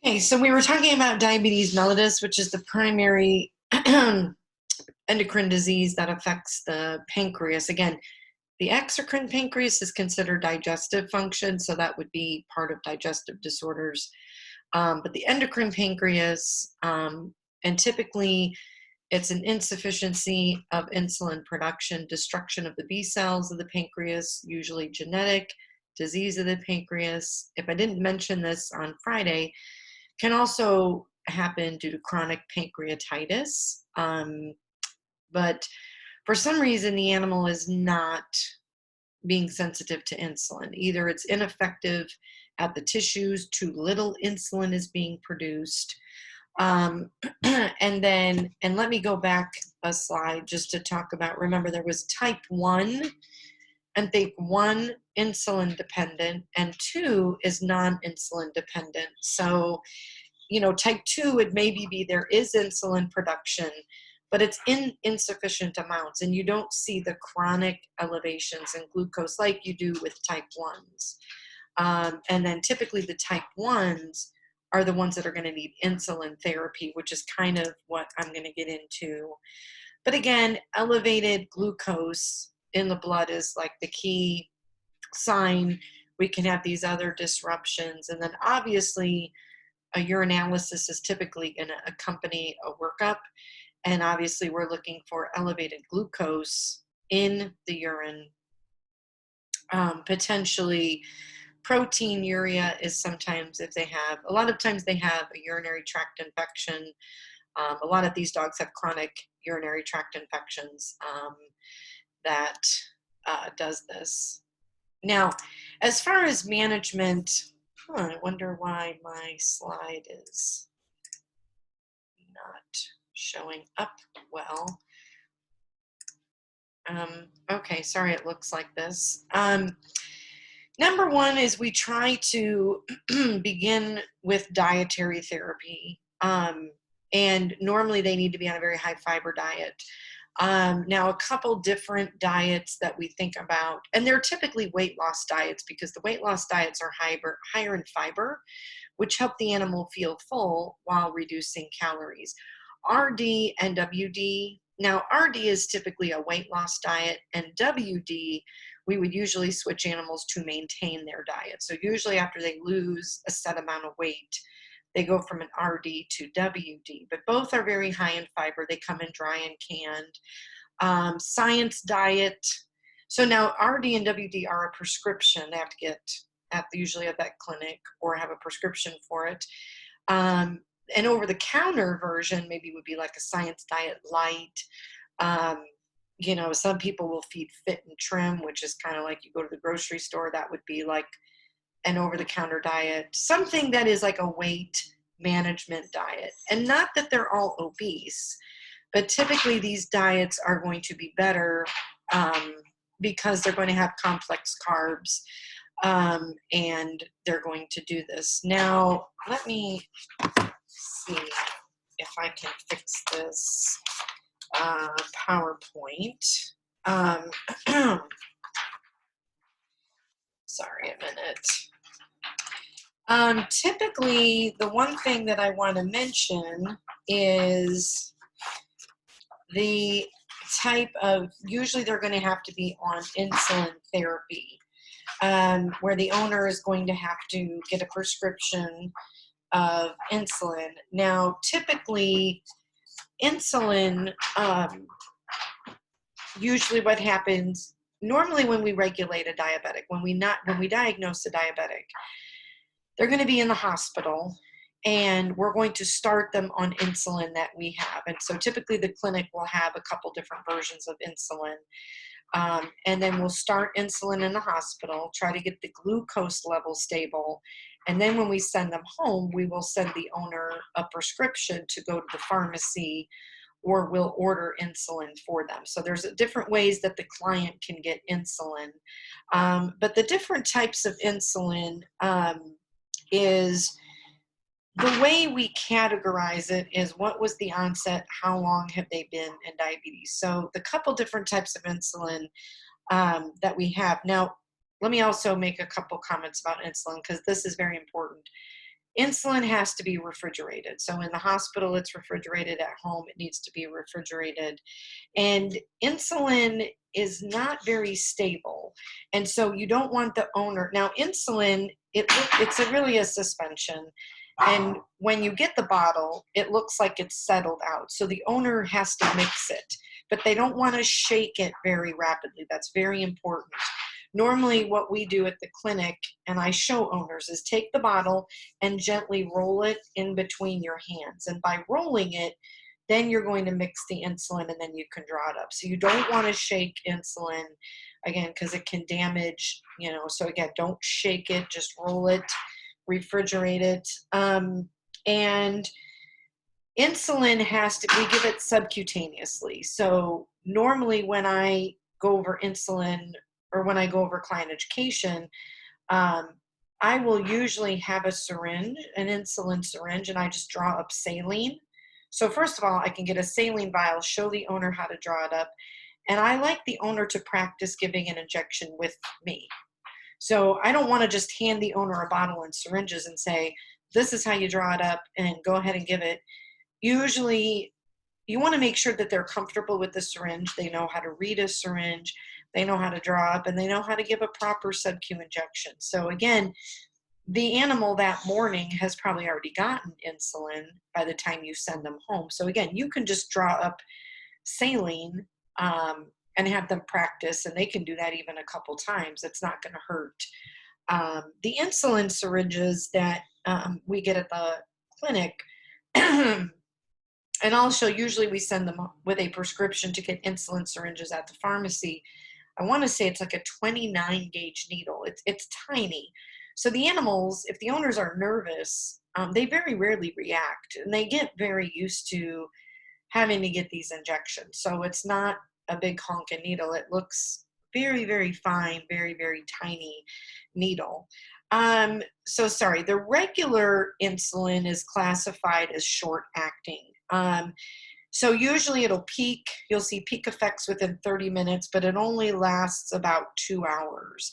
Okay, so we were talking about diabetes mellitus, which is the primary endocrine disease that affects the pancreas. Again, the exocrine pancreas is considered digestive function, so that would be part of digestive disorders. But the endocrine pancreas, and typically it's an insufficiency of insulin production, destruction of the B cells of the pancreas, usually genetic, disease of the pancreas. If I didn't mention this on Friday, can also happen due to chronic pancreatitis. But for some reason, the animal is not being sensitive to insulin. Either it's ineffective at the tissues, too little insulin is being produced. And let me go back a slide just to talk about, remember there was type 1, and type 1 insulin dependent, and 2 is non-insulin dependent. So, type 2 would maybe be there is insulin production, but it's in insufficient amounts, and you don't see the chronic elevations in glucose like you do with type 1s. And then typically the type 1s are the ones that are going to need insulin therapy, which is kind of what I'm going to get into. But again, elevated glucose in the blood is like the key sign. We can have these other disruptions. And then obviously a urinalysis is typically going to accompany a workup. And obviously we're looking for elevated glucose in the urine. Potentially proteinuria is sometimes if they have, a lot of times they have a urinary tract infection. A lot of these dogs have chronic urinary tract infections that does this. Now, as far as management, I wonder why my slide is not showing up well. Okay, sorry, it looks like this. Number one is we try to begin with dietary therapy. And normally they need to be on a very high fiber diet. Now, a couple different diets that we think about, and they're typically weight loss diets because the weight loss diets are higher in fiber, which help the animal feel full while reducing calories. RD and WD. Now, RD is typically a weight loss diet, and WD, we would usually switch animals to maintain their diet. So usually after they lose a set amount of weight, they go from an RD to WD, but both are very high in fiber. They come in dry and canned. Science diet. So now RD and WD are a prescription. They have to get usually at that clinic or have a prescription for it. An over-the-counter version maybe would be like a science diet light. Some people will feed fit and trim, which is kind of like you go to the grocery store. That would be like an over-the-counter diet, something that is like a weight management diet. And not that they're all obese, but typically these diets are going to be better because they're going to have complex carbs, and they're going to do this. Now, let me see if I can fix this PowerPoint. Sorry, a minute. Typically, the one thing that I want to mention is the type of, usually they're going to have to be on insulin therapy, where the owner is going to have to get a prescription of insulin. Now, typically, insulin, usually what happens, normally when we regulate a diabetic, when we diagnose a diabetic, they're going to be in the hospital, and we're going to start them on insulin that we have. And so typically the clinic will have a couple different versions of insulin. And then we'll start insulin in the hospital, try to get the glucose level stable. And then when we send them home, we will send the owner a prescription to go to the pharmacy, or we'll order insulin for them. So there's different ways that the client can get insulin. But the different types of insulin is, the way we categorize it is what was the onset, how long have they been in diabetes. So the couple different types of insulin that we have. Now, let me also make a couple comments about insulin because this is very important. Insulin has to be refrigerated. So in the hospital, it's refrigerated. At home, it needs to be refrigerated. And insulin is not very stable. And so you don't want the owner. Now, insulin, it's really a suspension. And when you get the bottle, it looks like it's settled out. So the owner has to mix it, but they don't want to shake it very rapidly. That's very important. Normally, what we do at the clinic, and I show owners, is take the bottle and gently roll it in between your hands. And by rolling it, then you're going to mix the insulin and then you can draw it up. So you don't want to shake insulin, again, because it can damage, so again, don't shake it, just roll it, refrigerate it. And insulin we give it subcutaneously. So normally when I go over insulin or when I go over client education, I will usually have a syringe, an insulin syringe, and I just draw up saline. So first of all, I can get a saline vial, show the owner how to draw it up, and I like the owner to practice giving an injection with me. So I don't want to just hand the owner a bottle and syringes and say, this is how you draw it up and go ahead and give it. Usually you want to make sure that they're comfortable with the syringe. They know how to read a syringe, they know how to draw up, and they know how to give a proper sub-Q injection. So again, the animal that morning has probably already gotten insulin by the time you send them home. So again, you can just draw up saline and have them practice, and they can do that even a couple times. It's not going to hurt. The insulin syringes that we get at the clinic, and also usually we send them with a prescription to get insulin syringes at the pharmacy. I want to say it's like a 29 gauge needle. It's tiny. So the animals, if the owners are nervous, they very rarely react, and they get very used to having to get these injections. So it's not a big honking needle. It looks very, very fine, very, very tiny needle. So sorry, the regular insulin is classified as short acting. So usually it'll peak, you'll see peak effects within 30 minutes, but it only lasts about 2 hours.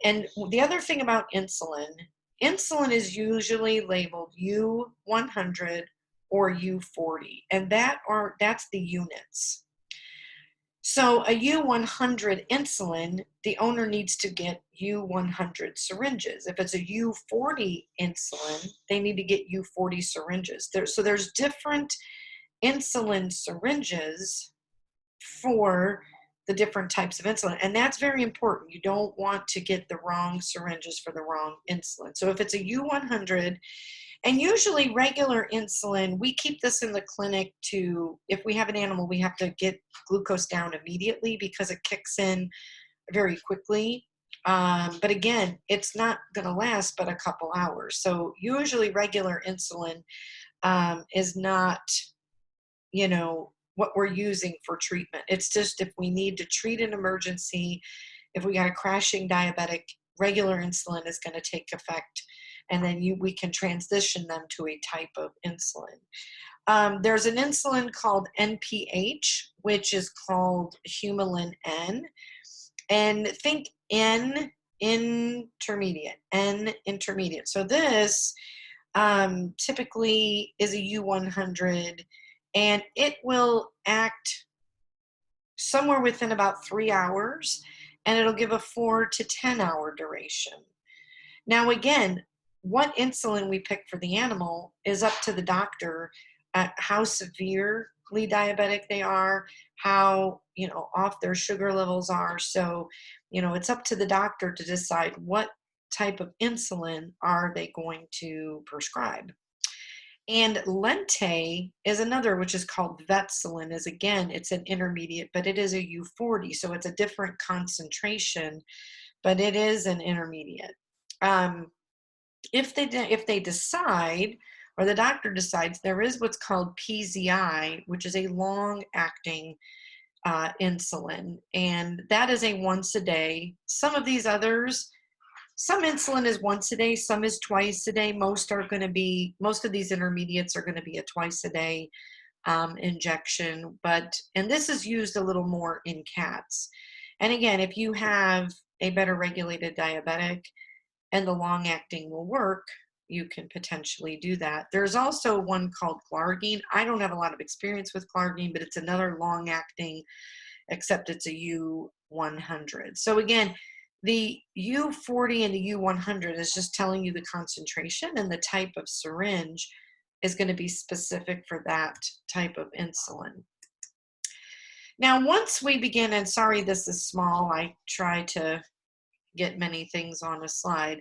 And the other thing about insulin is usually labeled U100 or U40, and that's the units. So a U100 insulin, the owner needs to get U100 syringes. If it's a U40 insulin, they need to get U40 syringes. So there's different insulin syringes for the different types of insulin, and that's very important. You don't want to get the wrong syringes for the wrong insulin. So if it's a U100, and usually regular insulin, we keep this in the clinic if we have an animal, we have to get glucose down immediately because it kicks in very quickly. But again, it's not going to last but a couple hours. So usually regular insulin is not, what we're using for treatment. It's just if we need to treat an emergency, if we got a crashing diabetic, regular insulin is going to take effect, and then we can transition them to a type of insulin. There's an insulin called NPH, which is called Humulin N, and think N intermediate. So this typically is a U100, and it will act somewhere within about 3 hours, and it'll give a 4 to 10 hour duration. Now again, what insulin we pick for the animal is up to the doctor, how severely diabetic they are, how off their sugar levels are. So it's up to the doctor to decide what type of insulin are they going to prescribe. And Lente is another, which is called Vetselin. It's an intermediate, but it is a U40, so it's a different concentration, but it is an intermediate. If they decide, or the doctor decides, there is what's called PZI, which is a long-acting insulin, and that is a once a day. Some of these others, some insulin is once a day, some is twice a day. Most of these intermediates are going to be a twice a day injection, and this is used a little more in cats. And again, if you have a better regulated diabetic and the long acting will work, you can potentially do that. There's also one called Glargine. I don't have a lot of experience with Glargine, but it's another long acting, except it's a U100. So again, the U40 and the U100 is just telling you the concentration, and the type of syringe is going to be specific for that type of insulin. Now, once we begin, and sorry, this is small, I try to get many things on a slide,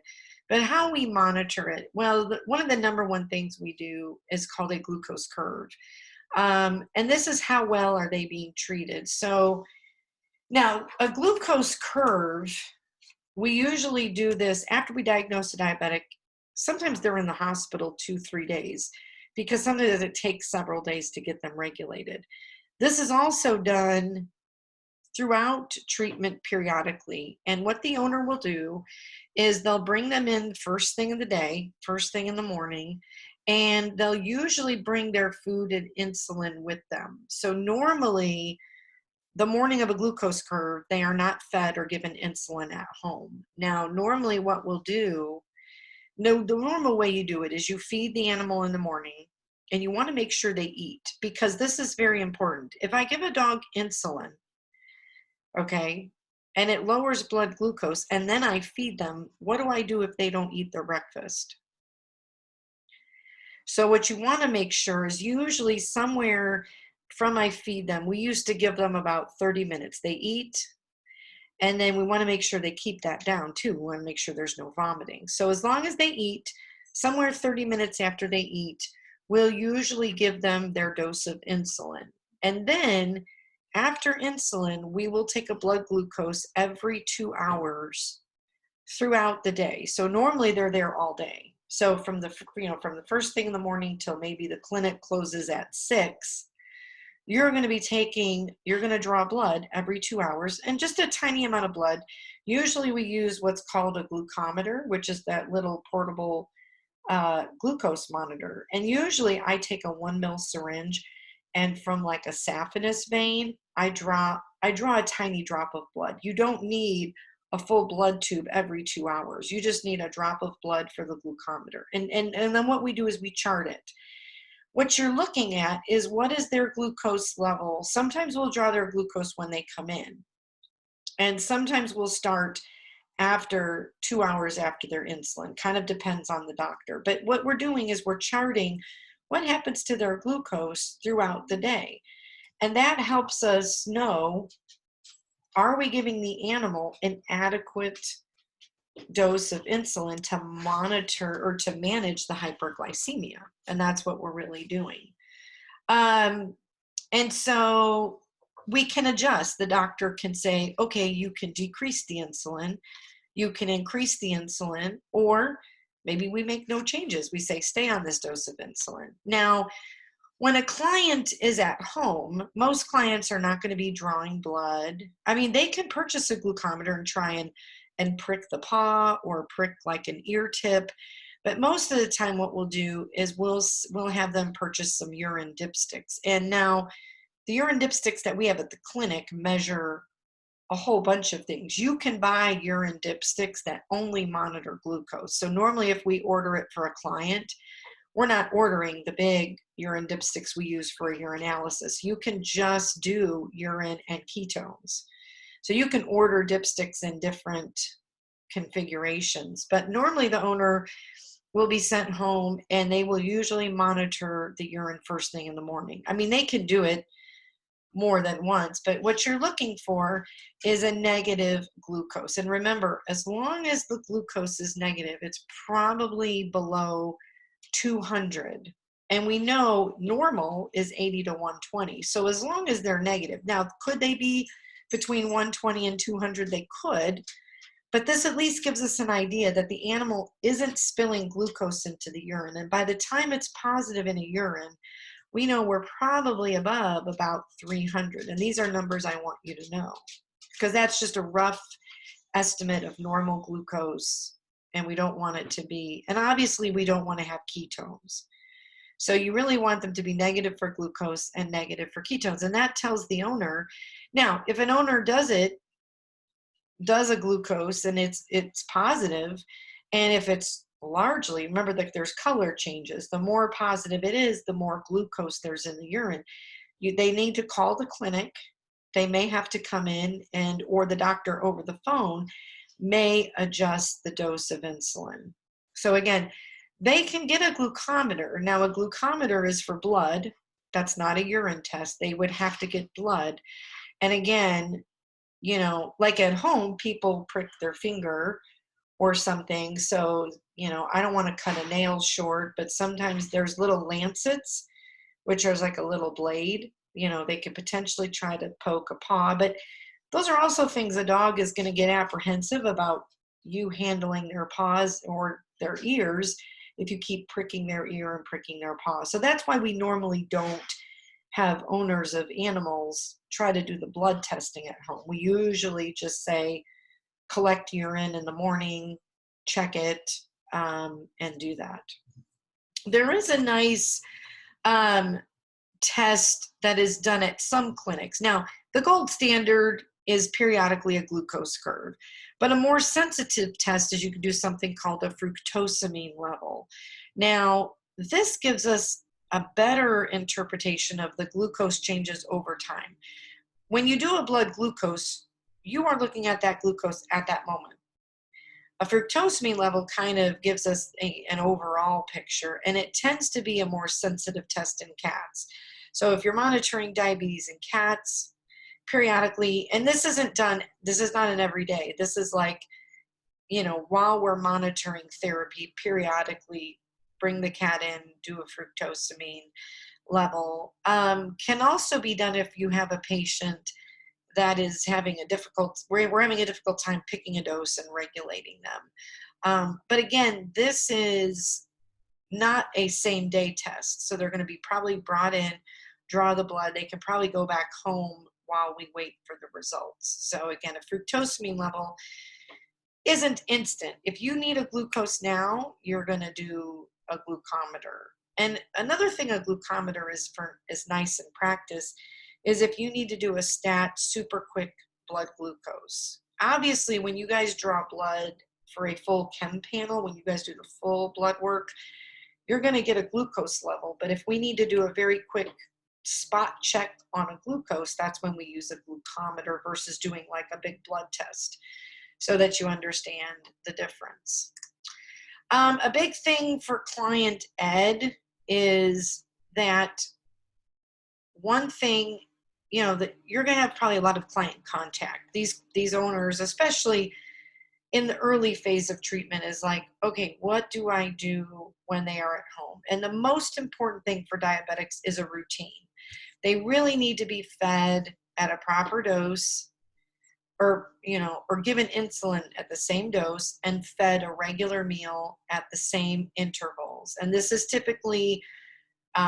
but how we monitor it, well, one of the number one things we do is called a glucose curve. And this is how well are they being treated. So now a glucose curve, we usually do this after we diagnose a diabetic. Sometimes they're in the hospital 2-3 days, because sometimes it takes several days to get them regulated. This is also done throughout treatment periodically. And what the owner will do is they'll bring them in first thing in the day, first thing in the morning, and they'll usually bring their food and insulin with them. So normally, the morning of a glucose curve, they are not fed or given insulin at home. Now, normally what we'll do, no, the normal way you do it is you feed the animal in the morning, and you want to make sure they eat, because this is very important. If I give a dog insulin, okay, and it lowers blood glucose, and then I feed them, what do I do if they don't eat their breakfast? So what you want to make sure is usually somewhere from I feed them, we used to give them about 30 minutes. They eat, and then we want to make sure they keep that down too. We want to make sure there's no vomiting. So as long as they eat, somewhere 30 minutes after they eat, we'll usually give them their dose of insulin. And then after insulin, we will take a blood glucose every 2 hours throughout the day. So normally they're there all day. So from the first thing in the morning till maybe the clinic closes at 6, you're going to draw blood every 2 hours, and just a tiny amount of blood. Usually we use what's called a glucometer, which is that little portable glucose monitor. And usually I take a 1 ml syringe, and from like a saphenous vein, I draw a tiny drop of blood. You don't need a full blood tube every 2 hours. You just need a drop of blood for the glucometer. And then what we do is we chart it. What you're looking at is what is their glucose level. Sometimes we'll draw their glucose when they come in, and sometimes we'll start after 2 hours after their insulin. Kind of depends on the doctor. But what we're doing is we're charting what happens to their glucose throughout the day. And that helps us know, are we giving the animal an adequate dose of insulin to monitor or to manage the hyperglycemia? And that's what we're really doing. And so we can adjust. The doctor can say, okay, you can decrease the insulin, you can increase the insulin, or maybe we make no changes. We say, stay on this dose of insulin. Now, when a client is at home, most clients are not going to be drawing blood. I mean, they can purchase a glucometer and try and prick the paw or prick like an ear tip. But most of the time what we'll do is we'll have them purchase some urine dipsticks. And now the urine dipsticks that we have at the clinic measure a whole bunch of things. You can buy urine dipsticks that only monitor glucose. So normally if we order it for a client, we're not ordering the big urine dipsticks we use for a urinalysis. You can just do urine and ketones. So you can order dipsticks in different configurations, but normally the owner will be sent home and they will usually monitor the urine first thing in the morning. I mean, they can do it more than once, but what you're looking for is a negative glucose. And remember, as long as the glucose is negative, it's probably below 200. And we know normal is 80 to 120. So as long as they're negative. Now, could they be between 120 and 200? They could. But this at least gives us an idea that the animal isn't spilling glucose into the urine. And by the time it's positive in a urine, we know we're probably above about 300. And these are numbers I want you to know, because that's just a rough estimate of normal glucose. And we don't want it to be, and obviously we don't want to have ketones. So you really want them to be negative for glucose and negative for ketones. And that tells the owner. Now, if an owner does a glucose and it's positive, and if it's largely, remember that there's color changes. The more positive it is, the more glucose there's in the urine. They need to call the clinic. They may have to come in, and or the doctor over the phone may adjust the dose of insulin. So again, they can get a glucometer. Now, a glucometer is for blood. That's not a urine test. They would have to get blood. And again, you know, like at home, people prick their finger or something. So, you know, I don't want to cut a nail short, but sometimes there's little lancets, which is like a little blade. You know, they could potentially try to poke a paw, but those are also things a dog is going to get apprehensive about you handling their paws or their ears if you keep pricking their ear and pricking their paw. So that's why we normally don't have owners of animals try to do the blood testing at home. We usually just say, collect urine in the morning, check it, and do that. There is a nice test that is done at some clinics. Now, the gold standard is periodically a glucose curve, but a more sensitive test is you can do something called a fructosamine level. Now, this gives us a better interpretation of the glucose changes over time. When you do a blood glucose, you are looking at that glucose at that moment. A fructosamine level kind of gives us an overall picture, and it tends to be a more sensitive test in cats. So if you're monitoring diabetes in cats periodically, and this is not an everyday, this is like, you know, while we're monitoring therapy, periodically bring the cat in, do a fructosamine level. Can also be done if you have a patient that is having we're having a difficult time picking a dose and regulating them. But again, this is not a same day test. So they're going to be probably brought in, draw the blood. They can probably go back home while we wait for the results. So again, a fructosamine level isn't instant. If you need a glucose now, you're going to do a glucometer. And another thing a glucometer is nice in practice is if you need to do a stat super quick blood glucose. Obviously, when you guys draw blood for a full chem panel, when you guys do the full blood work, you're going to get a glucose level. But if we need to do a very quick spot check on a glucose, that's when we use a glucometer versus doing like a big blood test, so that you understand the difference. A big thing for client ed is that one thing, you know, that you're going to have probably a lot of client contact. These owners, especially in the early phase of treatment, is like, okay, what do I do when they are at home? And the most important thing for diabetics is a routine. They really need to be fed at a proper dose, or, you know, or given insulin at the same dose and fed a regular meal at the same intervals. And this is typically,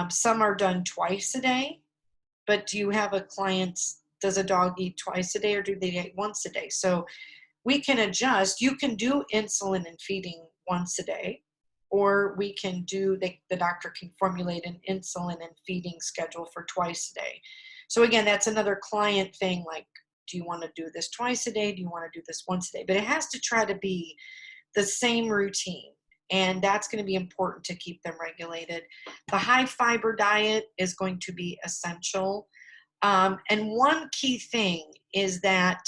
some are done twice a day, but do you have a client, does a dog eat twice a day or do they eat once a day? So we can adjust. You can do insulin and feeding once a day, or we can do, the doctor can formulate an insulin and feeding schedule for twice a day. So again, that's another client thing, like, do you want to do this twice a day? Do you want to do this once a day? But it has to try to be the same routine. And that's going to be important to keep them regulated. The high fiber diet is going to be essential. And one key thing is that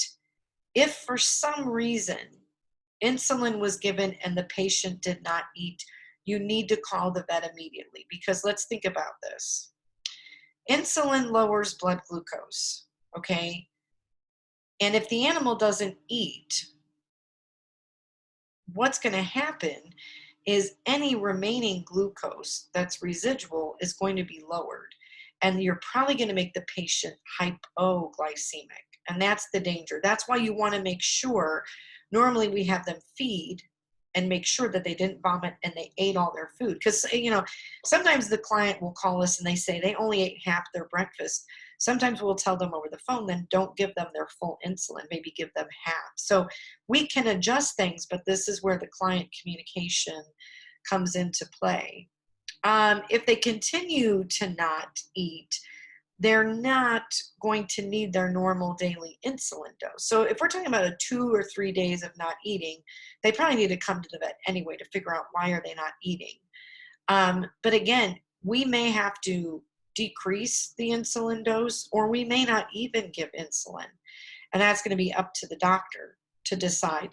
if for some reason insulin was given and the patient did not eat, you need to call the vet immediately, because let's think about this. Insulin lowers blood glucose, okay? And if the animal doesn't eat, what's going to happen is any remaining glucose that's residual is going to be lowered. And you're probably going to make the patient hypoglycemic. And that's the danger. That's why you want to make sure, normally we have them feed and make sure that they didn't vomit and they ate all their food. Because, you know, sometimes the client will call us and they say they only ate half their breakfast. Sometimes we'll tell them over the phone, then don't give them their full insulin, maybe give them half. So we can adjust things, but this is where the client communication comes into play. If they continue to not eat, they're not going to need their normal daily insulin dose. So if we're talking about a 2 or 3 days of not eating, they probably need to come to the vet anyway to figure out why are they not eating. But again, we may have to decrease the insulin dose, or we may not even give insulin. And that's going to be up to the doctor to decide,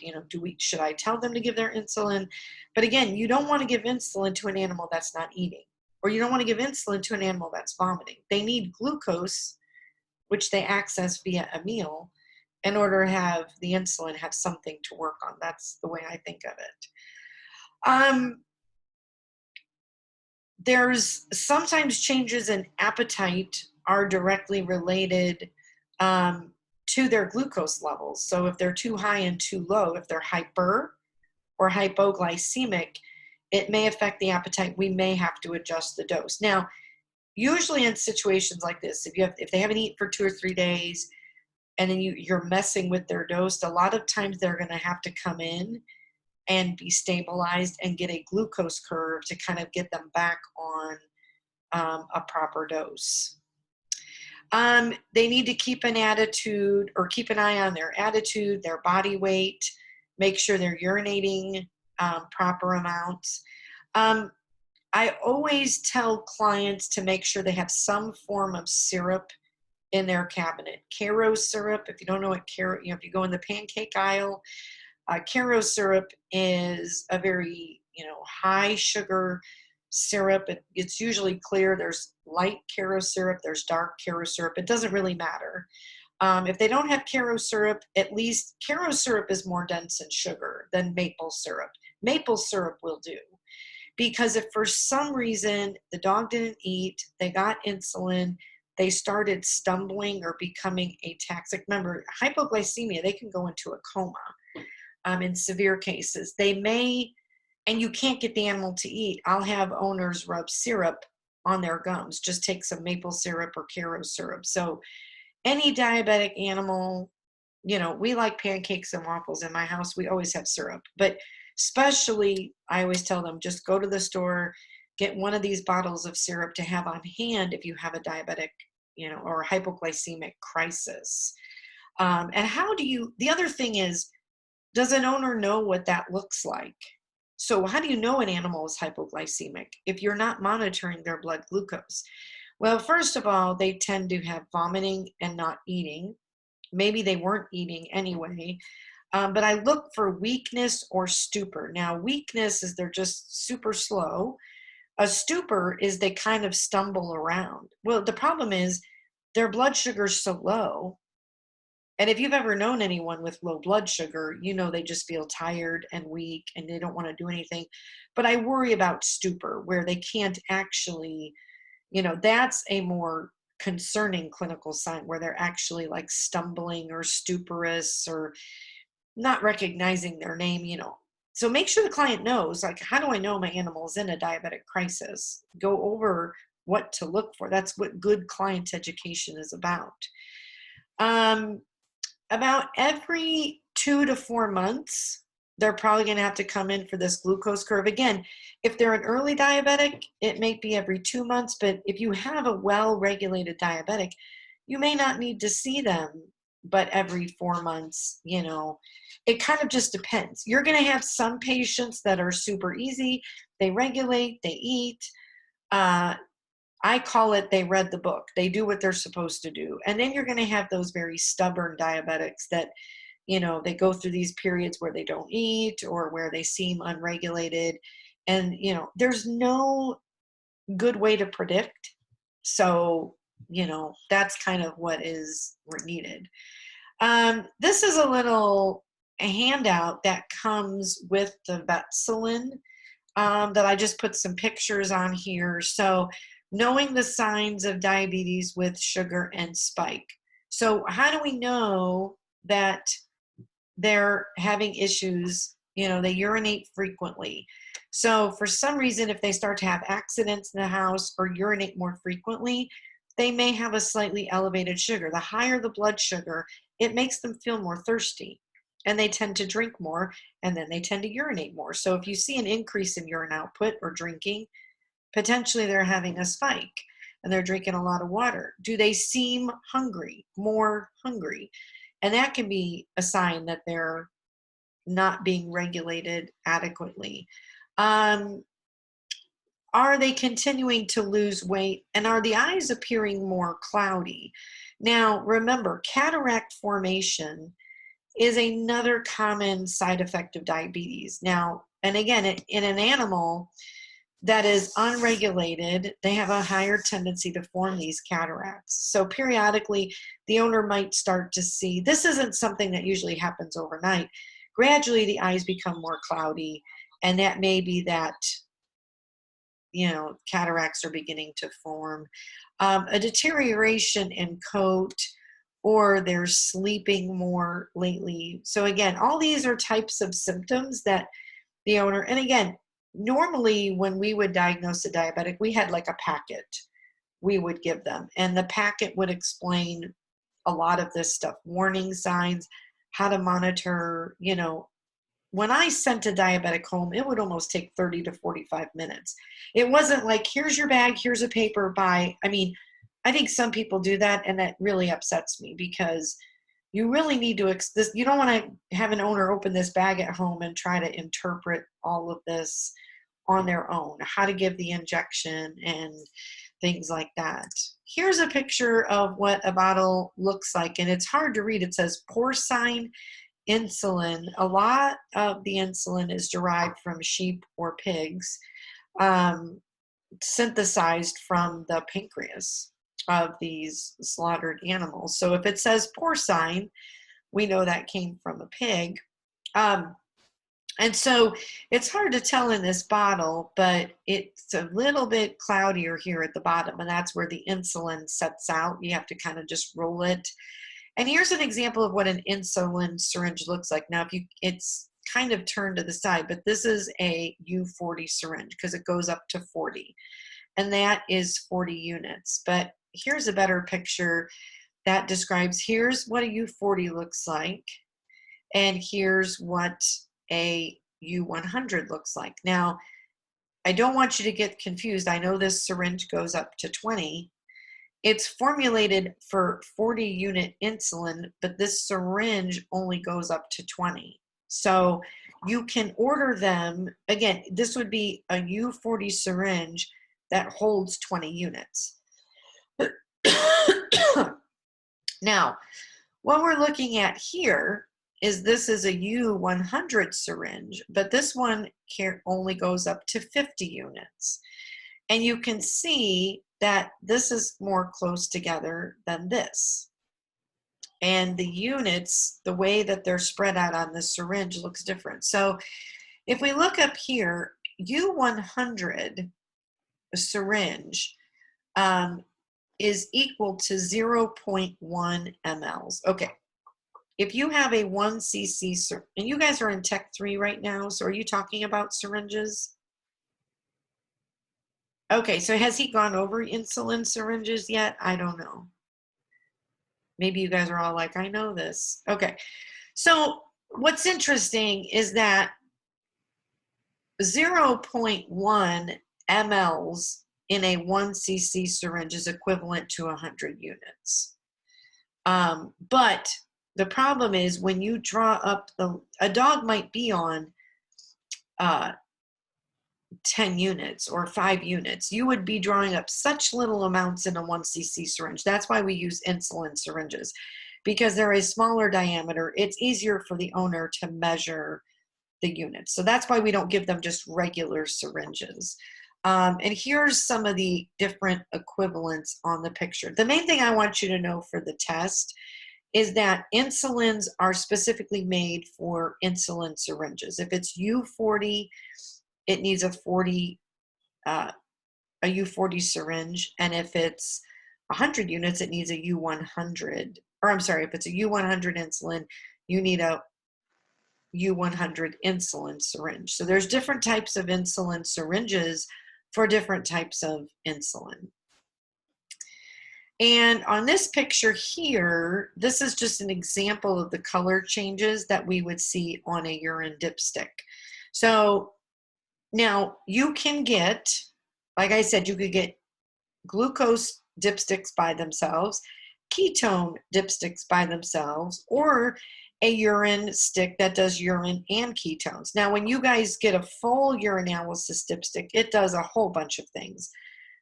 should I tell them to give their insulin? But again, you don't want to give insulin to an animal that's not eating, or you don't want to give insulin to an animal that's vomiting. They need glucose, which they access via a meal, in order to have the insulin have something to work on. That's the way I think of it. There's sometimes changes in appetite are directly related to their glucose levels. So if they're too high and too low, if they're hyper or hypoglycemic, it may affect the appetite. We may have to adjust the dose. Now, usually in situations like this, if they haven't eaten for 2 or 3 days and then you're messing with their dose, a lot of times they're going to have to come in and be stabilized and get a glucose curve to kind of get them back on a proper dose. They need to keep an attitude, or keep an eye on their attitude, their body weight, make sure they're urinating proper amounts. I always tell clients to make sure they have some form of syrup in their cabinet. Caro syrup, if you don't know what if you go in the pancake aisle, Caro syrup is a very, high sugar syrup. It's usually clear. There's light Caro syrup. There's dark Caro syrup. It doesn't really matter. If they don't have Caro syrup, at least Caro syrup is more dense in sugar than maple syrup. Maple syrup will do. Because if for some reason the dog didn't eat, they got insulin, they started stumbling or becoming ataxic. Remember, hypoglycemia, they can go into a coma. In severe cases, they may, and you can't get the animal to eat. I'll have owners rub syrup on their gums. Just take some maple syrup or Caro syrup. So any diabetic animal, we like pancakes and waffles in my house. We always have syrup, but especially I always tell them, just go to the store, get one of these bottles of syrup to have on hand if you have a diabetic, or hypoglycemic crisis. And the other thing is, does an owner know what that looks like? So how do you know an animal is hypoglycemic if you're not monitoring their blood glucose? Well, first of all, they tend to have vomiting and not eating. Maybe they weren't eating anyway. But I look for weakness or stupor. Now, weakness is they're just super slow. A stupor is they kind of stumble around. Well, the problem is their blood sugar is so low. And if you've ever known anyone with low blood sugar, they just feel tired and weak and they don't want to do anything. But I worry about stupor, where they can't actually, that's a more concerning clinical sign, where they're actually like stumbling or stuporous or not recognizing their name, So make sure the client knows, like, how do I know my animal is in a diabetic crisis? Go over what to look for. That's what good client education is about. About every 2 to 4 months, they're probably going to have to come in for this glucose curve. Again, if they're an early diabetic, it may be every 2 months, but if you have a well-regulated diabetic, you may not need to see them, but every 4 months, it kind of just depends. You're going to have some patients that are super easy. They regulate, they eat. I call it, they read the book. They do what they're supposed to do. And then you're going to have those very stubborn diabetics that, they go through these periods where they don't eat or where they seem unregulated. And, there's no good way to predict. So, that's kind of what is needed. This is a little handout that comes with the Vetselin that I just put some pictures on here. So knowing the signs of diabetes with sugar and spike. So how do we know that they're having issues? They urinate frequently. So for some reason, if they start to have accidents in the house or urinate more frequently, they may have a slightly elevated sugar. The higher the blood sugar, it makes them feel more thirsty, and they tend to drink more, and then they tend to urinate more. So if you see an increase in urine output or drinking, potentially they're having a spike. and they're drinking a lot of water? Do they seem hungry, more hungry? And that can be a sign that they're not being regulated adequately. Are they continuing to lose weight? And are the eyes appearing more cloudy? Now, remember, cataract formation is another common side effect of diabetes. Now, and again, in an animal that is unregulated, they have a higher tendency to form these cataracts. So periodically, the owner might start to see, this isn't something that usually happens overnight. Gradually, the eyes become more cloudy, and that may be that, cataracts are beginning to form. A deterioration in coat, or they're sleeping more lately. So again, all these are types of symptoms that the owner, and again, normally when we would diagnose a diabetic, we had like a packet we would give them, and the packet would explain a lot of this stuff, warning signs, how to monitor. When I sent a diabetic home, it would almost take 30 to 45 minutes. It wasn't like, here's your bag, here's a paper, bye. I mean, I think some people do that, and that really upsets me, because you really need to, you don't want to have an owner open this bag at home and try to interpret all of this on their own, how to give the injection and things like that. Here's a picture of what a bottle looks like, and it's hard to read. It says porcine insulin. A lot of the insulin is derived from sheep or pigs, synthesized from the pancreas of these slaughtered animals. So if it says porcine, we know that came from a pig. And so it's hard to tell in this bottle, but it's a little bit cloudier here at the bottom, and that's where the insulin sets out. You have to kind of just roll it. And here's an example of what an insulin syringe looks like. Now, it's kind of turned to the side, but this is a U40 syringe because it goes up to 40, and that is 40 units. But here's a better picture that describes, here's what a U40 looks like, and here's what a U100 looks like. Now, I don't want you to get confused. I know this syringe goes up to 20. It's formulated for 40 unit insulin, but this syringe only goes up to 20. So you can order them. Again, this would be a U40 syringe that holds 20 units. Now, what we're looking at here is this is a U100 syringe, but this one only goes up to 50 units. And you can see that this is more close together than this. And the units, the way that they're spread out on the syringe looks different. So if we look up here, U100 syringe is equal to 0.1 mLs. Okay. If you have a 1 cc, and you guys are in Tech 3 right now, so are you talking about syringes? Okay, so has he gone over insulin syringes yet? I don't know. Maybe you guys are all like, I know this. Okay, so what's interesting is that 0.1 mLs in a 1 cc syringe is equivalent to 100 units. But the problem is when you draw up a dog might be on 10 units or 5 units. You would be drawing up such little amounts in a 1 cc syringe. That's why we use insulin syringes, because they're a smaller diameter. It's easier for the owner to measure the units. So that's why we don't give them just regular syringes. And here's some of the different equivalents on the picture. The main thing I want you to know for the test is that insulins are specifically made for insulin syringes. If it's U40, it needs a U40 syringe, and if it's 100 units, it needs a U100. Or I'm sorry, if it's a U100 insulin, you need a U100 insulin syringe. So there's different types of insulin syringes for different types of insulin. And on this picture here, this is just an example of the color changes that we would see on a urine dipstick. So now you can get, like I said, you could get glucose dipsticks by themselves, ketone dipsticks by themselves, or a urine stick that does urine and ketones. Now, when you guys get a full urinalysis dipstick, it does a whole bunch of things.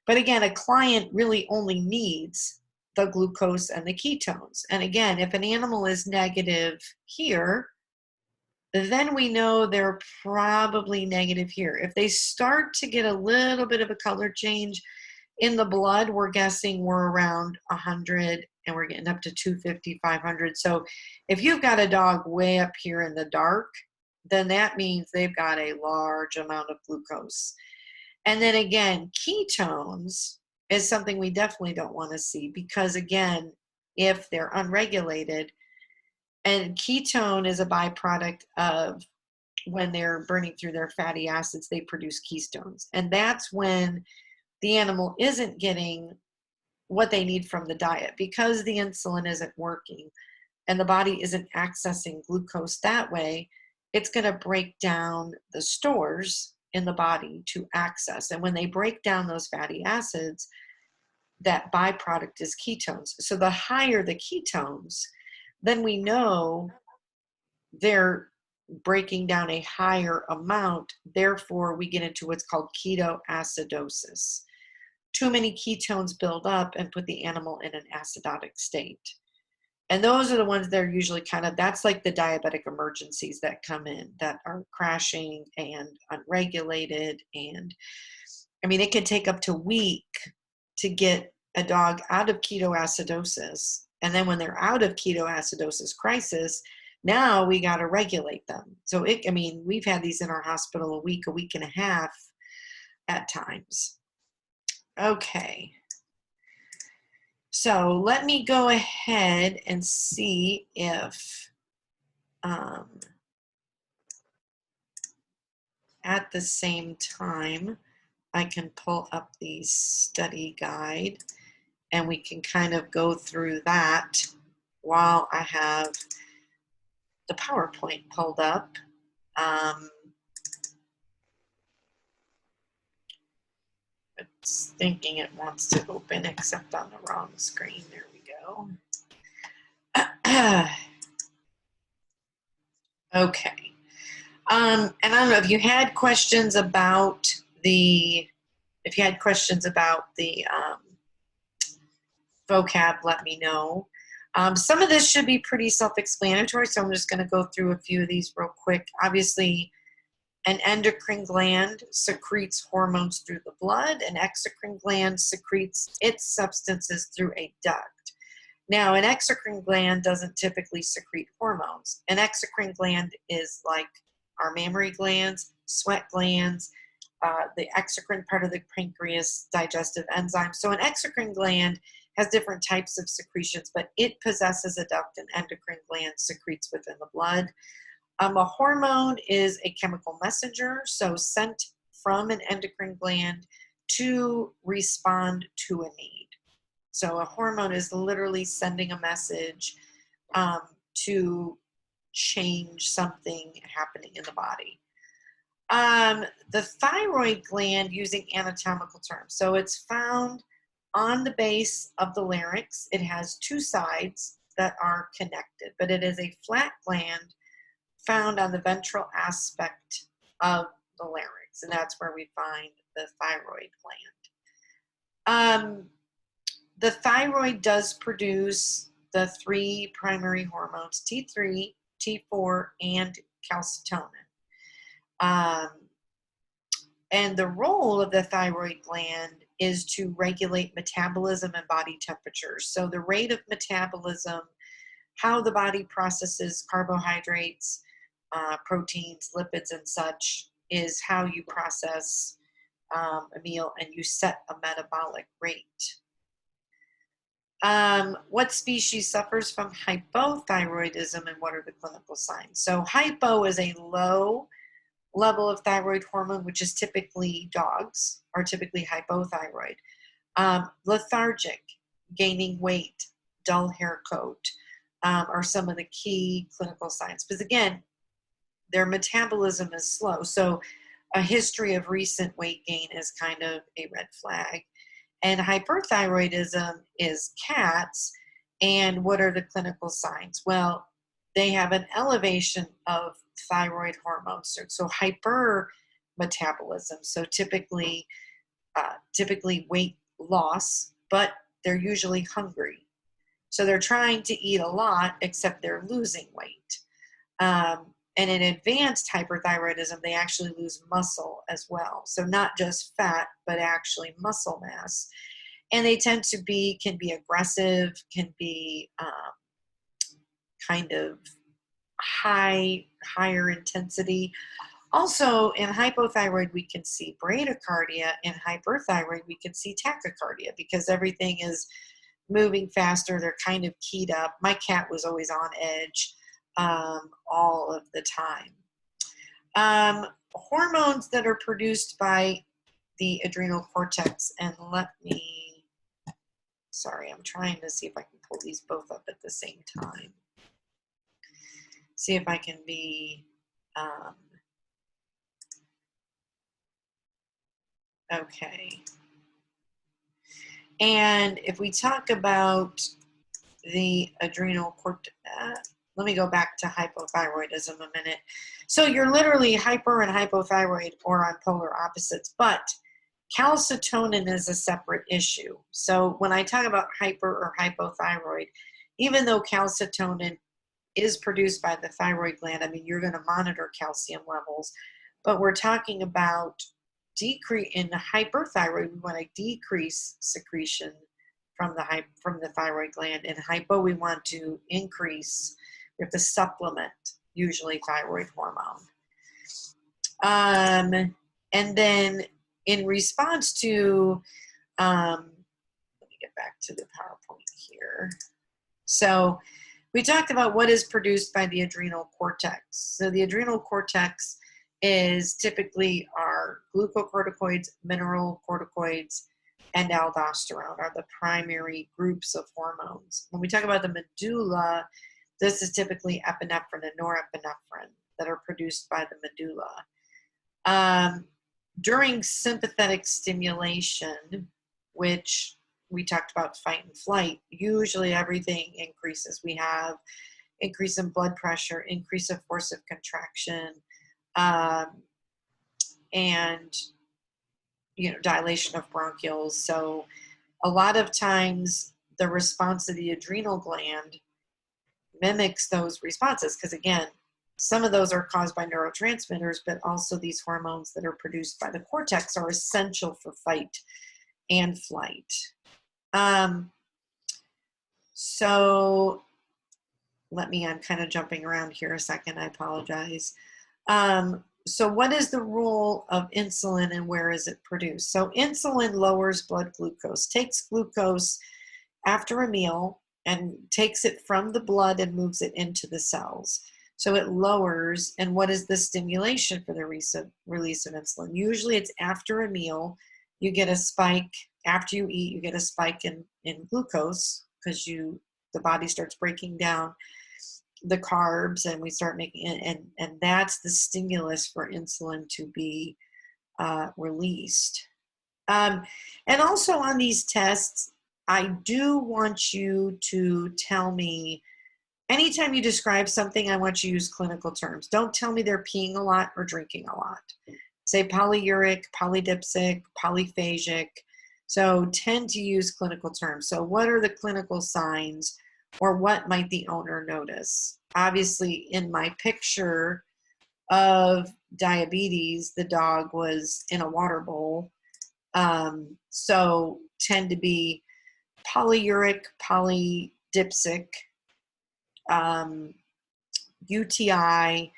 But again, a client really only needs the glucose and the ketones. And again, if an animal is negative here, then we know they're probably negative here. If they start to get a little bit of a color change in the blood, we're guessing we're around 100 and we're getting up to 250, 500. So if you've got a dog way up here in the dark, then that means they've got a large amount of glucose. And then again, ketones is something we definitely don't want to see because again, if they're unregulated, and ketone is a byproduct of when they're burning through their fatty acids, they produce ketones. And that's when the animal isn't getting what they need from the diet because the insulin isn't working and the body isn't accessing glucose that way. It's going to break down the stores in the body to access. And when they break down those fatty acids, that byproduct is ketones. So the higher the ketones, then we know they're breaking down a higher amount. Therefore, we get into what's called ketoacidosis. Too many ketones build up and put the animal in an acidotic state. And those are the ones that are usually that's like the diabetic emergencies that come in that are crashing and unregulated. And I mean, it can take up to a week to get a dog out of ketoacidosis. And then when they're out of ketoacidosis crisis, now we got to regulate them. So we've had these in our hospital a week and a half at times. Okay. So let me go ahead and see if at the same time I can pull up the study guide and we can kind of go through that while I have the PowerPoint pulled up. It's thinking it wants to open except on the wrong screen. There we go. Okay. And I don't know if you had questions about the vocab, let me know. Some of this should be pretty self-explanatory, so I'm just going to go through a few of these real quick. Obviously, an endocrine gland secretes hormones through the blood. An exocrine gland secretes its substances through a duct. Now, an exocrine gland doesn't typically secrete hormones. An exocrine gland is like our mammary glands, sweat glands, the exocrine part of the pancreas, digestive enzymes. So an exocrine gland has different types of secretions, but it possesses a duct. An endocrine gland secretes within the blood. A hormone is a chemical messenger, so sent from an endocrine gland to respond to a need. So a hormone is literally sending a message to change something happening in the body. The thyroid gland, using anatomical terms, so it's found on the base of the larynx. It has two sides that are connected, but it is a flat gland found on the ventral aspect of the larynx, and that's where we find the thyroid gland. The thyroid does produce the three primary hormones, T3, T4, and calcitonin. And the role of the thyroid gland is to regulate metabolism and body temperature. So the rate of metabolism, how the body processes carbohydrates, proteins, lipids, and such, is how you process a meal and you set a metabolic rate. What species suffers from hypothyroidism and what are the clinical signs? So hypo is a low level of thyroid hormone, which is typically dogs are typically hypothyroid. Lethargic, gaining weight, dull hair coat are some of the key clinical signs. Because again, their metabolism is slow. So a history of recent weight gain is kind of a red flag. And hyperthyroidism is cats. And what are the clinical signs? Well, they have an elevation of thyroid hormones. So hypermetabolism. So typically weight loss, but they're usually hungry. So they're trying to eat a lot, except they're losing weight. And in advanced hyperthyroidism, they actually lose muscle as well. So not just fat, but actually muscle mass. And they tend to can be aggressive, can be kind of higher intensity. Also, in hypothyroid, we can see bradycardia. In hyperthyroid, we can see tachycardia because everything is moving faster. They're kind of keyed up. My cat was always on edge all of the time. Hormones that are produced by the adrenal cortex, and sorry, I'm trying to see if I can pull these both up at the same time. See if I can be, okay. And if we talk about the adrenal cortex, let me go back to hypothyroidism a minute. So you're literally hyper and hypothyroid or on polar opposites, but calcitonin is a separate issue. So when I talk about hyper or hypothyroid, even though calcitonin is produced by the thyroid gland, I mean, you're going to monitor calcium levels, but we're talking about in hyperthyroid, we want to decrease secretion from the thyroid gland. In hypo, we want to increase. We have to supplement, usually thyroid hormone. And then in response to, let me get back to the PowerPoint here. So we talked about what is produced by the adrenal cortex. So the adrenal cortex is typically our glucocorticoids, mineralocorticoids, and aldosterone are the primary groups of hormones. When we talk about the medulla, this is typically epinephrine and norepinephrine that are produced by the medulla. During sympathetic stimulation, which we talked about fight and flight, usually everything increases. We have increase in blood pressure, increase of force of contraction, and dilation of bronchioles. So a lot of times the response of the adrenal gland mimics those responses because, again, some of those are caused by neurotransmitters, but also these hormones that are produced by the cortex are essential for fight and flight. So I'm kind of jumping around here a second, I apologize. So what is the role of insulin and where is it produced? So insulin lowers blood glucose, takes glucose after a meal and takes it from the blood and moves it into the cells. So it lowers, and what is the stimulation for the release of insulin? Usually it's after a meal. You get a spike, after you eat, you get a spike in glucose because the body starts breaking down the carbs and we start making it, and that's the stimulus for insulin to be released. And also on these tests, I do want you to tell me, anytime you describe something, I want you to use clinical terms. Don't tell me they're peeing a lot or drinking a lot. Say polyuric, polydipsic, polyphagic. So tend to use clinical terms. So what are the clinical signs, or what might the owner notice? Obviously, in my picture of diabetes, the dog was in a water bowl. So tend to be polyuric, polydipsic, UTI.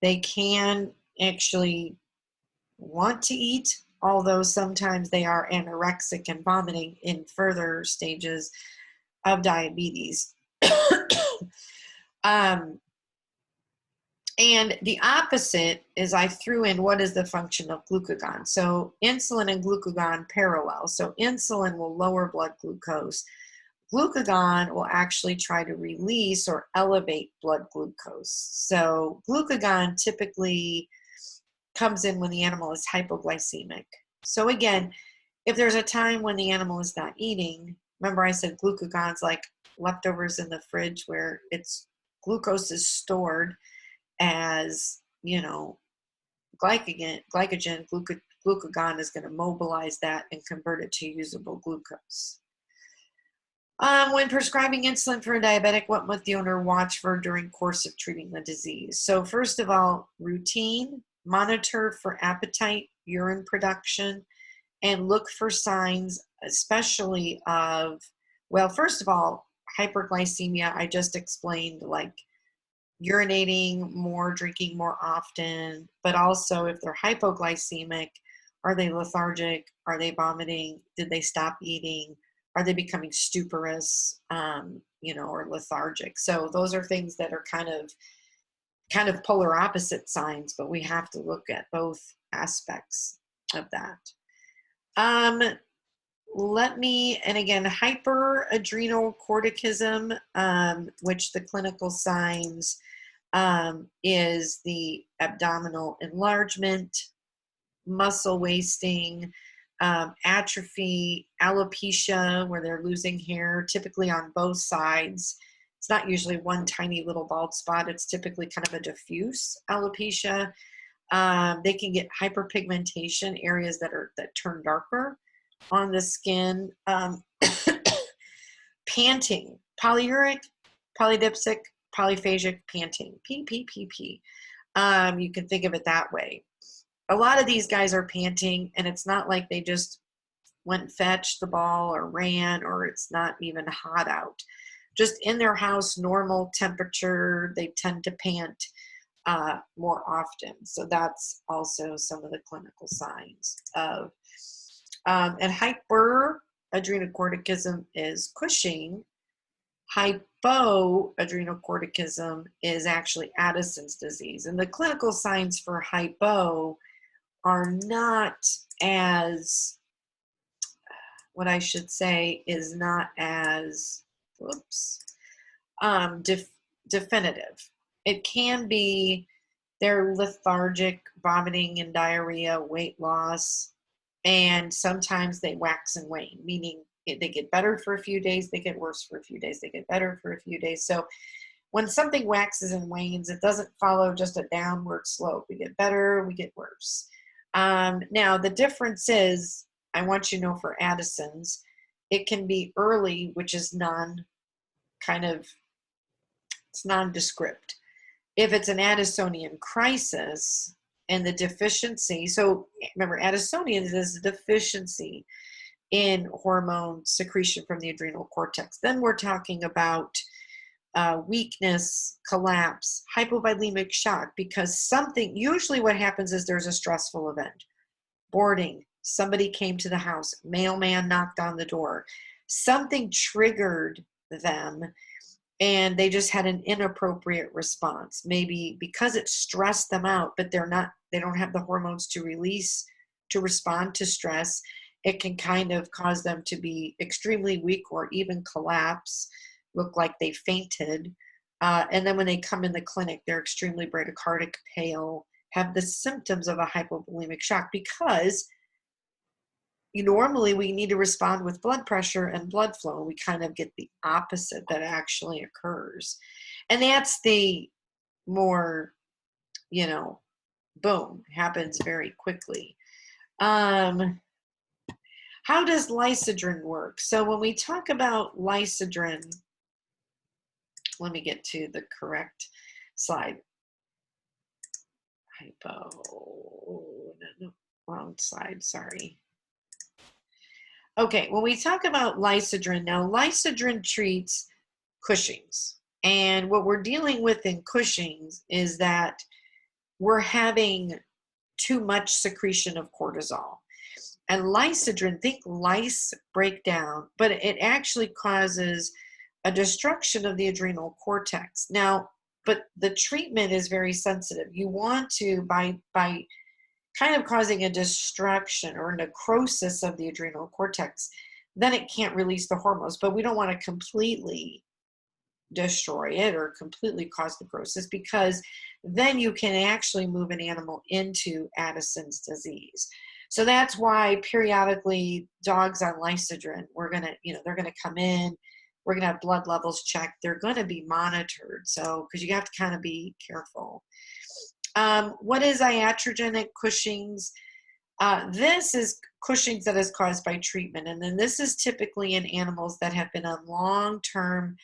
They can actually want to eat, although sometimes they are anorexic and vomiting in further stages of diabetes. And the opposite is I threw in what is the function of glucagon. So insulin and glucagon parallel. So insulin will lower blood glucose. Glucagon will actually try to release or elevate blood glucose. So glucagon typically comes in when the animal is hypoglycemic. So again, If there's a time when the animal is not eating, remember I said glucagon's like leftovers in the fridge where it's glucose is stored as, glucagon is going to mobilize that and convert it to usable glucose. When prescribing insulin for a diabetic, what must the owner watch for during course of treating the disease? So first of all, routine, monitor for appetite, urine production, and look for signs, especially of, well, first of all, hyperglycemia. I just explained, like urinating more, drinking more often, but also if they're hypoglycemic, are they lethargic? Are they vomiting? Did they stop eating? Are they becoming stuporous, or lethargic? So those are things that are kind of polar opposite signs, but we have to look at both aspects of that. And again, hyperadrenocorticism, which the clinical signs is the abdominal enlargement, muscle wasting, atrophy, alopecia, where they're losing hair, typically on both sides. It's not usually one tiny little bald spot. It's typically kind of a diffuse alopecia. They can get hyperpigmentation, areas that turn darker on the skin. Panting, polyuric, polydipsic, polyphagic panting, PPPP. You can think of it that way. A lot of these guys are panting, and it's not like they just went and fetched the ball or ran, or it's not even hot out. Just in their house, normal temperature, they tend to pant more often. So that's also some of the clinical signs of. And hyperadrenocorticism is Cushing. Hypoadrenocorticism is actually Addison's disease. And the clinical signs for hypo are not as, what I should say is not as, definitive. It can be they're lethargic, vomiting and diarrhea, weight loss, and sometimes they wax and wane, meaning they get better for a few days, they get worse for a few days, they get better for a few days. So when something waxes and wanes, it doesn't follow just a downward slope. We get better, we get worse. Now, the difference is, I want you to know for Addison's, it can be early, which is it's nondescript. If it's an Addisonian crisis and the deficiency, so remember, Addisonian is a deficiency in hormone secretion from the adrenal cortex. Then we're talking about weakness, collapse, hypovolemic shock, because usually what happens is there's a stressful event. Boarding, somebody came to the house, mailman knocked on the door, something triggered them, and they just had an inappropriate response. Maybe because it stressed them out, but they don't have the hormones to respond to stress. It can kind of cause them to be extremely weak or even collapse, look like they fainted. And then when they come in the clinic, they're extremely bradycardic, pale, have the symptoms of a hypovolemic shock, because normally we need to respond with blood pressure and blood flow. We kind of get the opposite that actually occurs. And that's the more, boom, happens very quickly. How does lysidrin work? So when we talk about lysidrin, let me get to the correct slide. Wrong slide, sorry. Okay, when we talk about lysidrin, now lysidrin treats Cushing's. And what we're dealing with in Cushing's is that we're having too much secretion of cortisol. And lysidrin, think lice breakdown, but it actually causes a destruction of the adrenal cortex. Now, but the treatment is very sensitive. You want to, by kind of causing a destruction or necrosis of the adrenal cortex, then it can't release the hormones. But we don't want to completely destroy it or completely cause necrosis, because then you can actually move an animal into Addison's disease. So that's why periodically dogs on Lysidrin, they're gonna come in, we're gonna have blood levels checked. They're gonna be monitored. So, because you have to kind of be careful. What is iatrogenic Cushing's? This is Cushing's that is caused by treatment. And then this is typically in animals that have been on long-term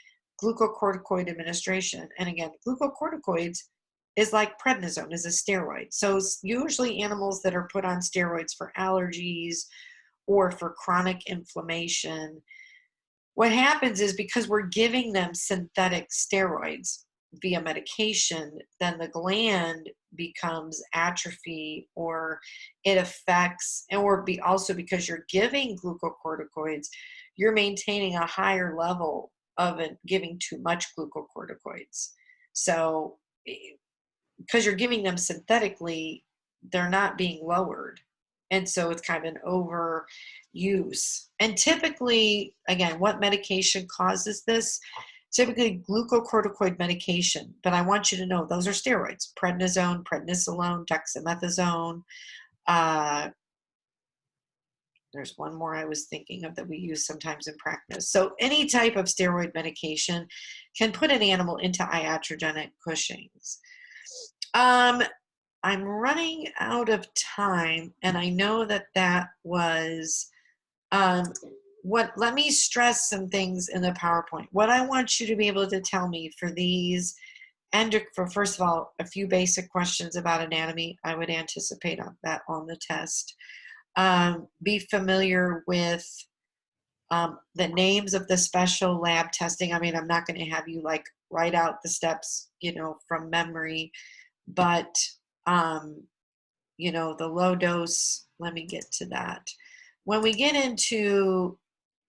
glucocorticoid administration. And again, glucocorticoids is like prednisone, is a steroid. So usually animals that are put on steroids for allergies or for chronic inflammation, what happens is because we're giving them synthetic steroids via medication, then the gland becomes atrophy, or it affects, or also because you're giving glucocorticoids, you're maintaining a higher level of it, giving too much glucocorticoids. So because you're giving them synthetically, they're not being lowered. And so it's kind of an overuse. And typically, again, what medication causes this? Typically glucocorticoid medication, but I want you to know those are steroids: prednisone, prednisolone, dexamethasone. There's one more I was thinking of that we use sometimes in practice. So any type of steroid medication can put an animal into iatrogenic Cushing's. I'm running out of time, and I know that was let me stress some things in the PowerPoint. What I want you to be able to tell me for these, and for first of all, a few basic questions about anatomy, I would anticipate that on the test. Be familiar with the names of the special lab testing. I mean, I'm not going to have you like write out the steps, from memory, but the low dose, let me get to that. When we get into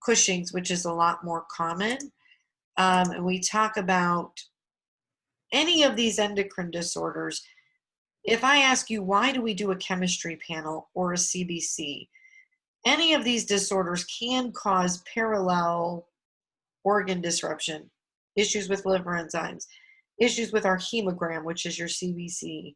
Cushing's, which is a lot more common, and we talk about any of these endocrine disorders, if I ask you, why do we do a chemistry panel or a CBC? Any of these disorders can cause parallel organ disruption, issues with liver enzymes, issues with our hemogram, which is your CBC.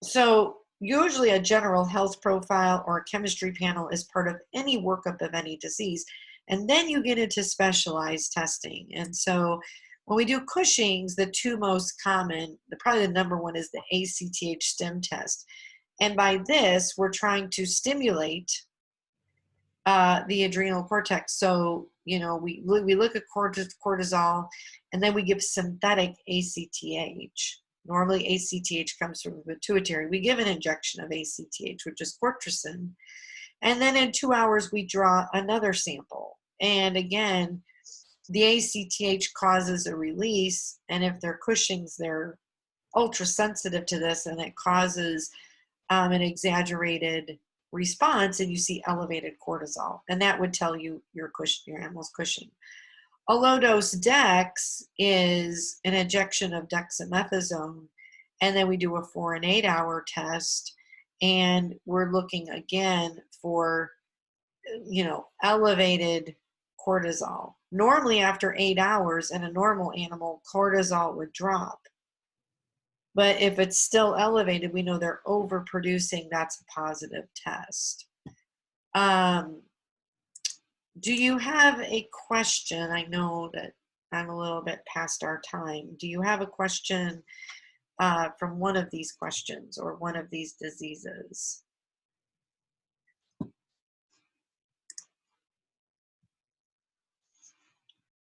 So usually a general health profile or a chemistry panel is part of any workup of any disease. And then you get into specialized testing. And so when we do Cushing's, the two most common, probably the number one, is the ACTH stim test. And by this, we're trying to stimulate the adrenal cortex. So, we look at cortisol, and then we give synthetic ACTH. Normally, ACTH comes from the pituitary. We give an injection of ACTH, which is cortisone. And then in 2 hours, we draw another sample. And again, the ACTH causes a release. And if they're Cushing's, they're ultra sensitive to this, and it causes an exaggerated response, and you see elevated cortisol. And that would tell you your animal's Cushing. A low-dose Dex is an injection of dexamethasone, and then we do a 4 and 8 hour test, and we're looking again for, elevated cortisol. Normally after 8 hours in a normal animal, cortisol would drop. But if it's still elevated, we know they're overproducing. That's a positive test. Do you have a question? I know that I'm a little bit past our time. Do you have a question from one of these questions or one of these diseases?